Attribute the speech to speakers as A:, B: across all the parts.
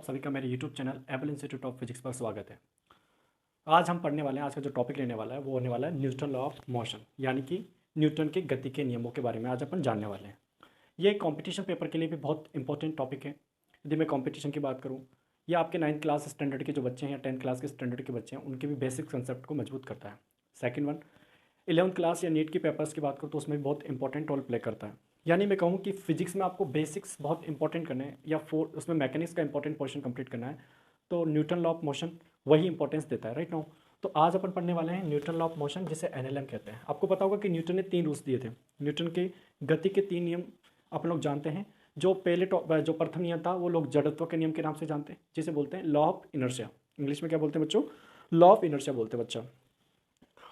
A: सभी का मेरे YouTube channel able institute of physics पर स्वागत है। आज हम पढ़ने वाले हैं, आज का जो टॉपिक लेने वाला है वो होने वाला है न्यूटन लॉ ऑफ मोशन, यानी कि न्यूटन के गति के नियमों के बारे में आज अपन जानने वाले हैं। ये कंपटीशन पेपर के लिए भी बहुत इंपॉर्टेंट टॉपिक है। यदि मैं कंपटीशन की बात करूँ, ये आपके 9th क्लास स्टैंडर्ड के जो बच्चे हैं या 10th क्लास के स्टैंडर्ड के बच्चे हैं उनके भी बेसिक कंसेप्ट को मजबूत करता है। सेकेंड वन, 11th क्लास या नीट की पेपर्स की बात करूँ तो उसमें बहुत इंपॉर्टेंट रोल प्ले करता है। यानी मैं कहूँ कि फिजिक्स में आपको बेसिक्स बहुत इंपॉर्टेंट करने हैं या उसमें मैकेनिक्स का इंपॉर्टेंट पोर्शन कंप्लीट करना है, तो न्यूटन लॉ ऑफ मोशन वही इंपॉर्टेंस देता है, राइट नाउ। तो आज अपन पढ़ने वाले हैं न्यूटन लॉ ऑफ मोशन, जिसे एनएलएम कहते हैं। आपको पता होगा कि न्यूटन ने 3 रूल्स दिए थे। न्यूटन के गति के 3 नियम अपन लोग जानते हैं। जो जो प्रथम नियम था वो लोग जड़त्व के नियम के नाम से जानते हैं, जिसे बोलते हैं लॉ ऑफ इनर्शिया। इंग्लिश में क्या बोलते हैं बच्चों? लॉ ऑफ इनर्शिया बोलते हैं बच्चा।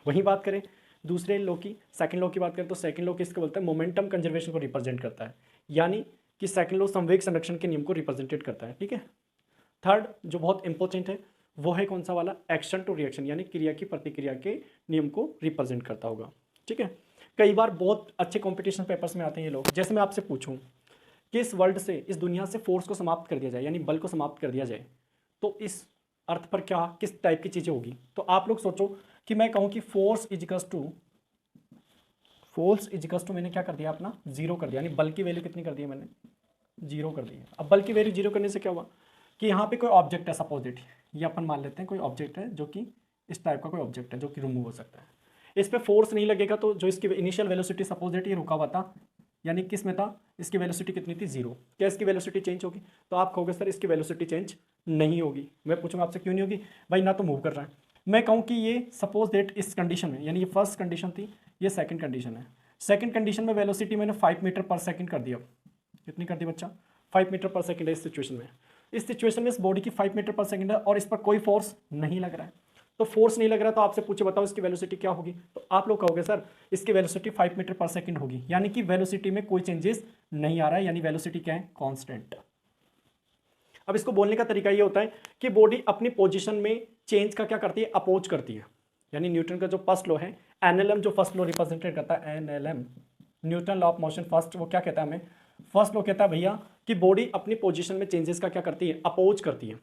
A: वहीं बात करें दूसरे लॉ की, सेकंड लॉ की बात करें तो सेकंड लॉ किसको बोलते हैं? मोमेंटम कंजर्वेशन को रिप्रेजेंट करता है, यानी कि सेकंड लॉ संवेग संरक्षण के नियम को रिप्रेजेंटेट करता है, ठीक है। थर्ड जो बहुत इंपॉर्टेंट है वो है कौन सा वाला? एक्शन टू रिएक्शन, यानी क्रिया की प्रतिक्रिया के नियम को रिप्रेजेंट करता होगा, ठीक है। कई बार बहुत अच्छे कॉम्पिटिशन पेपर्स में आते हैं ये लोग। जैसे मैं आपसे पूछूं कि इस वर्ल्ड से, इस दुनिया से फोर्स को समाप्त कर दिया जाए, यानी बल को समाप्त कर दिया जाए, तो इस अर्थ पर क्या किस टाइप की चीज़ें होगी? तो आप लोग सोचो कि मैं कहूँ कि फोर्स इजिकल्स टू मैंने क्या कर दिया अपना? 0 कर दिया, यानी बल की वैल्यू कितनी कर दी है मैंने? 0 कर दी है। अब बल की वैल्यू 0 करने से क्या हुआ कि यहाँ पे कोई ऑब्जेक्ट है, सपोजिट ये अपन मान लेते हैं कोई ऑब्जेक्ट है जो कि इस टाइप का कोई ऑब्जेक्ट है जो कि रिमूव हो सकता है। इस पर फोर्स नहीं लगेगा तो जो इसकी इनिशियल वेलोसिटी सपोजिट ये रुका हुआ था, यानी किस में था? इसकी वेलोसिटी कितनी थी? 0। क्या इसकी वेलोसिटी चेंज होगी? तो आप कहोगे सर इसकी वेलोसिटी चेंज नहीं होगी। मैं पूछूंगा आपसे क्यों नहीं होगी? भाई ना तो मूव कर रहा है। मैं कहूँ कि ये सपोज दैट इस कंडीशन में, यानी ये फर्स्ट कंडीशन थी, ये सेकंड कंडीशन है। सेकंड कंडीशन में वेलोसिटी मैंने 5 मीटर पर सेकंड कर दिया। कितनी कर दी बच्चा? 5 मीटर पर सेकंड है इस सिचुएशन में। इस सिचुएशन में इस बॉडी की 5 मीटर पर सेकंड है और इस पर कोई फोर्स नहीं लग रहा है। तो फोर्स नहीं लग रहा तो आपसे पूछे बताओ इसकी वेलोसिटी क्या होगी? तो आप लोग कहोगे सर इसकी वेलोसिटी 5 मीटर पर सेकंड होगी, यानी कि वेलोसिटी में कोई चेंजेस नहीं आ रहा है, यानी वेलोसिटी क्या है? कांस्टेंट। अब इसको बोलने का तरीका ये होता है कि बॉडी अपनी पोजीशन में चेंज का क्या करती है? अपोज करती है। यानी न्यूटन का जो फर्स्ट लॉ है एनएलएम, जो फर्स्ट लॉ रिप्रेजेंटेट करता है NLM, Newton law of motion first, वो क्या कहता है हमें? फर्स्ट लॉ कहता है भैया कि बॉडी अपनी पोजीशन में चेंजेस का क्या करती है? अपोज करती है।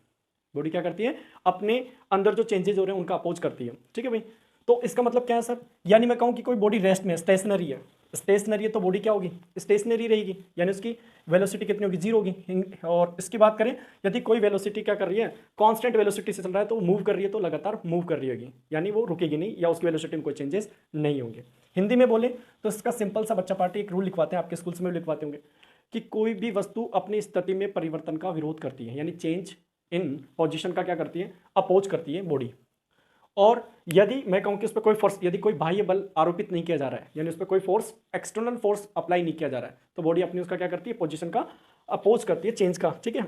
A: बॉडी क्या करती है? अपने अंदर जो चेंजेस हो रहे हैं उनका अपोज करती है, ठीक है भाई। तो इसका मतलब क्या है सर? यानी मैं कहूँ कि कोई बॉडी रेस्ट में स्टेशनरी है, स्टेशनरी है तो बॉडी क्या होगी? स्टेशनरी रहेगी, यानी उसकी वेलोसिटी कितनी होगी? 0 होगी। और इसकी बात करें यदि कोई वेलोसिटी क्या कर रही है? कांस्टेंट वेलोसिटी से चल रहा है तो मूव कर रही है, तो लगातार मूव कर रही होगी, यानी वो रुकेगी नहीं या उसकी वेलोसिटी में कोई चेंजेस नहीं होंगे। हिंदी में बोले तो इसका सिंपल सा बच्चा पार्टी एक रूल लिखवाते हैं, आपके स्कूल्स में भी लिखवाते होंगे कि कोई भी वस्तु अपनी स्थिति में परिवर्तन का विरोध करती है, यानी चेंज इन पोजीशन का क्या करती है? अपोज करती है बॉडी। और यदि मैं कहूं कि उस पर कोई फोर्स, यदि कोई बाह्य बल आरोपित नहीं किया जा रहा है, यानी उस पर कोई फोर्स, एक्सटर्नल फोर्स अप्लाई नहीं किया जा रहा है, तो बॉडी अपनी उसका क्या करती है? पोजीशन का अपोज करती है, चेंज का, ठीक है।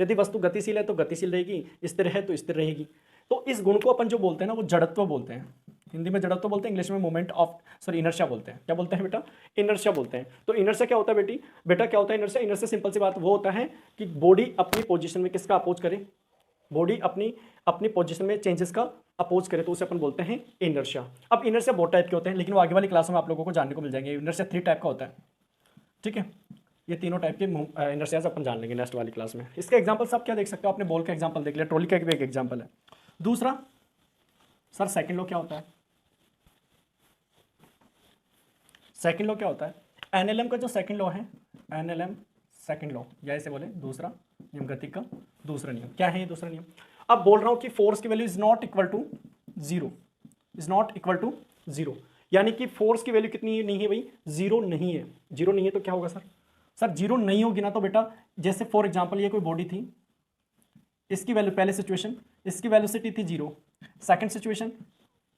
A: यदि वस्तु गतिशील है तो गतिशील रहेगी, स्थिर है तो स्थिर रहेगी। तो इस गुण को अपन जो बोलते हैं ना वो जड़त्व बोलते हैं। हिंदी में जड़त्व बोलते हैं, इंग्लिश में मोमेंट ऑफ इनर्शिया बोलते हैं। क्या बोलते हैं बेटा? इनर्शिया बोलते हैं। तो इनर्शिया क्या होता है बेटा क्या होता है इनर्शिया? इनर्शिया सिंपल सी बात वो होता है कि बॉडी अपनी पोजीशन में किसका अपोज करे? बॉडी अपनी पोजीशन में चेंजेस का अपोज करे तो उसे अपन बोलते हैं इनर्शिया। अब इनर्शिया बहुत टाइप के होते हैं, लेकिन वो आगे वाली क्लासों में आप लोगों को जानने को मिल जाएंगे। इनर्शिया 3 टाइप का होता है, ठीक है। ये तीनों टाइप के इनर्शियाज अपन जान लेंगे नेक्स्ट वाली क्लास में। इसके एग्जांपल्स आप क्या देख सकते हो? आपने बॉल का एग्जांपल देख लिया, ट्रॉली का भी एक एग्जांपल है। दूसरा सर सेकंड लॉ क्या होता है? सेकंड लॉ क्या होता है? एनएलएम का जो सेकंड लॉ है, एनएलएम सेकंड लॉ, या ऐसे बोले दूसरा नियम, गति का दूसरा नियम। क्या है ये दूसरा नियम? अब बोल रहा हूं कि फोर्स की value is not equal to 0, is not equal to 0, यानी कि फोर्स की वैल्यू कितनी नहीं है भाई? 0 नहीं है। 0 नहीं है तो क्या होगा सर? 0 नहीं होगी ना तो बेटा, जैसे फॉर एग्जांपल ये कोई बॉडी थी, इसकी वैल्यू, पहले सिचुएशन इसकी वेलोसिटी थी 0, सेकंड सिचुएशन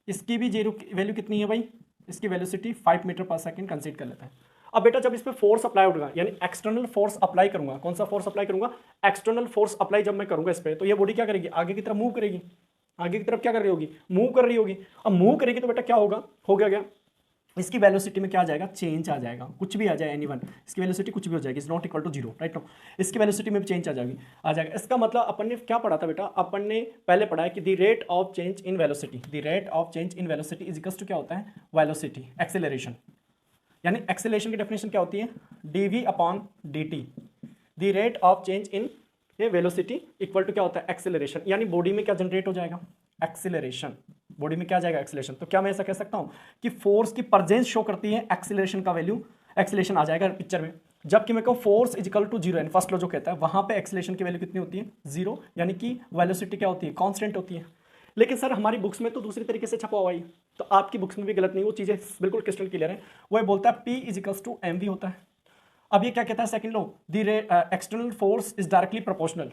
A: इसकी भी 0 वैल्यू कितनी है भाई? इसकी वेलोसिटी 5 मीटर पर सेकंड कंसीडर कर लेता है। अब बेटा जब इस पे फोर्स अप्लाई होगा, यानी एक्सटर्नल फोर्स अप्लाई करूंगा, कौन सा फोर्स अप्लाई करूंगा? एक्सटर्नल फोर्स अप्लाई जब मैं करूंगा इस पे, तो ये बॉडी क्या करेगी? आगे की तरफ मूव करेगी। आगे की तरफ क्या कर रही होगी? मूव कर रही होगी। अब मूव करेगी तो बेटा क्या होगा? हो गया इसकी वेलोसिटी में क्या आ जाएगा? चेंज आ जाएगा। कुछ भी आ जाए एनीवन, इसकी वेलोसिटी कुछ भी हो जाएगी, is not equal to 0, right no. इसकी वेलोसिटी में भी चेंज आ जाएगा। इसका मतलब अपन ने क्या पढ़ा था बेटा? अपन ने पहले पढ़ा है कि the rate of change in velocity, the rate of change in velocity is equals to क्या होता है? Velocity, acceleration. यानी एक्सेलरेशन की डेफिनेशन क्या होती है? dv upon dt, the rate of change in ये वेलोसिटी इक्वल टू क्या होता है एक्सेलरेशन, यानी बॉडी में क्या जनरेट हो जाएगा एक्सेलरेशन, बॉडी में क्या जाएगा एक्सेलरेशन। तो क्या मैं ऐसा कह सकता हूं कि फोर्स की प्रेजेंस शो करती है एक्सेलरेशन का वैल्यू, एक्सेलरेशन आ जाएगा पिक्चर में। जबकि मैं कहूँ force is equal to zero, यानी फर्स्ट लॉ जो कहता है वहां पे एक्सेलरेशन की वैल्यू कितनी होती है जीरो, यानी कि वेलोसिटी क्या होती है कांस्टेंट होती है। लेकिन सर हमारी बुक्स में तो दूसरी तरीके से छपा हुआ है, तो आपकी बुक्स में भी गलत नहीं, वो चीजें बिल्कुल क्रिस्टल क्लियर है। वो बोलता है P is equals to mv होता है। अब ये क्या कहता है second law, the external force is directly proportional,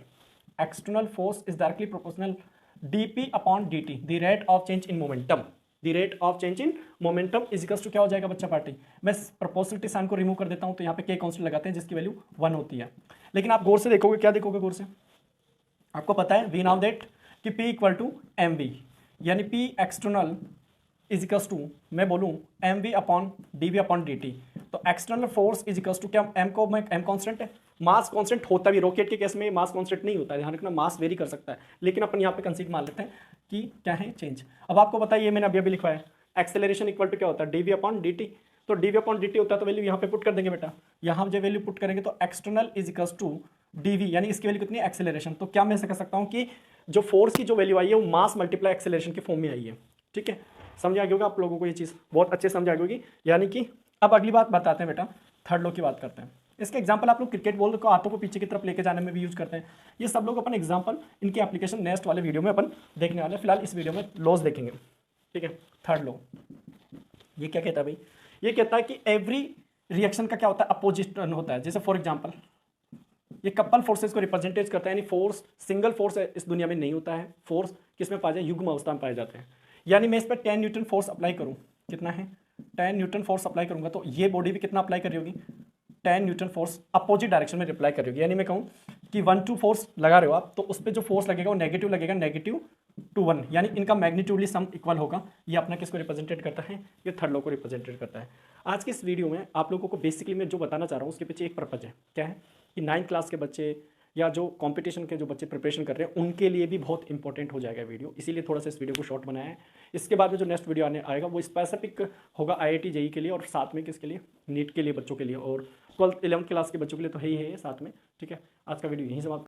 A: external force is directly proportional dp upon dt, the rate of change in momentum, the rate of change in momentum is equals to क्या हो जाएगा बच्चा party. मैं proportionality sign को remove कर देता हूं, तो यहाँ पे k कांस्टेंट लगाते हैं जिसकी वैल्यू 1 होती है। लेकिन आप गौर से देखोगे, क्या देखोगे गौर से, आपको पता है वी नाउ दैट कि P इक्वल टू mv, यानी P external is equals to मैं बोलूँ mv upon dv upon dt। तो external force is equals to क्या, m को मैं m कांस्टेंट है, मास कांस्टेंट होता भी रॉकेट के केस में मास कांस्टेंट नहीं होता है, ध्यान रखना मास वेरी कर सकता है, लेकिन अपन यहाँ पे कंसीड मान लेते हैं कि क्या है चेंज। अब आपको पता है ये मैंने अभी लिखा है एक्सेलरेशन इक्वल टू क्या होता है dv अपॉन dt। तो dv अपॉन dt होता है तो वैल्यू यहाँ पे पुट कर देंगे बेटा, यहाँ जब वैल्यू पुट करेंगे तो external is equals to dv, यानी इसकी वैल्यू कितनी है एक्सेलरेशन। तो क्या मैं ऐसा कह सकता हूँ कि जो फोर्स की जो वैल्यू आई है वो मास मल्टीप्लाई एक्सेलरेशन के फॉर्म में आई है। ठीक है, समझ आ गया होगा आप लोगों को ये चीज़, बहुत अच्छे समझ आ गई होगी। यानी कि अब अगली बात बताते हैं बेटा, थर्ड लॉ की बात करते हैं। इसके एग्जांपल आप लोग क्रिकेट बॉल को हाथों को पीछे की तरफ लेके जाने में भी यूज करते हैं। ये सब लोग अपन एग्जांपल, इनकी एप्लीकेशन नेक्स्ट वाले वीडियो में अपन देखने वाले हैं, फिलहाल इस वीडियो में लॉज देखेंगे। ठीक है, थर्ड लॉ ये क्या कहता है भाई, ये कहता है कि एवरी रिएक्शन का क्या होता है अपोजिट होता है। जैसे फॉर एग्जाम्पल ये कपल फोर्सेस को रिप्रेजेंटेट करता है, यानी फोर्स सिंगल फोर्स इस दुनिया में नहीं होता है, फोर्स किस में पाया जाए युग्म अवस्था में पाए जाते हैं। यानी मैं इस पर 10 न्यूटन फोर्स अप्लाई करूं, कितना है 10 न्यूटन फोर्स अप्लाई करूंगा, तो ये बॉडी भी कितना अप्लाई कर रही होगी 10 न्यूटन फोर्स अपोजिट डायरेक्शन में अप्लाई कर रही होगी। यानी मैं कहूँ कि 1 to फोर्स लगा रहे हो आप, तो उस पर जो फोर्स लगेगा वो नेगेटिव लगेगा, नेगेटिव टू 1, यानी इनका मैग्नीट्यूडली सम इक्वल होगा। ये अपना किसको रिप्रेजेंटेट करता है, ये थर्ड लॉ को रिप्रेजेंटेट करता है। आज के इस वीडियो में आप लोगों को बेसिकली मैं जो बताना चाह रहा हूँ उसके पीछे एक पर्पज है, क्या है कि 9th क्लास के बच्चे या जो कंपटीशन के जो बच्चे प्रिपरेशन कर रहे हैं उनके लिए भी बहुत इंपॉर्टेंट हो जाएगा वीडियो, इसीलिए थोड़ा सा इस वीडियो को शॉर्ट बनाया है। इसके बाद में जो नेक्स्ट वीडियो आने आएगा वो स्पेसिफिक होगा IIT JEE के लिए, और साथ में किसके लिए नीट के लिए बच्चों के लिए, और 12th 11th क्लास के बच्चों के लिए तो है ही है साथ में। ठीक है, आज का वीडियो यहीं समाप्त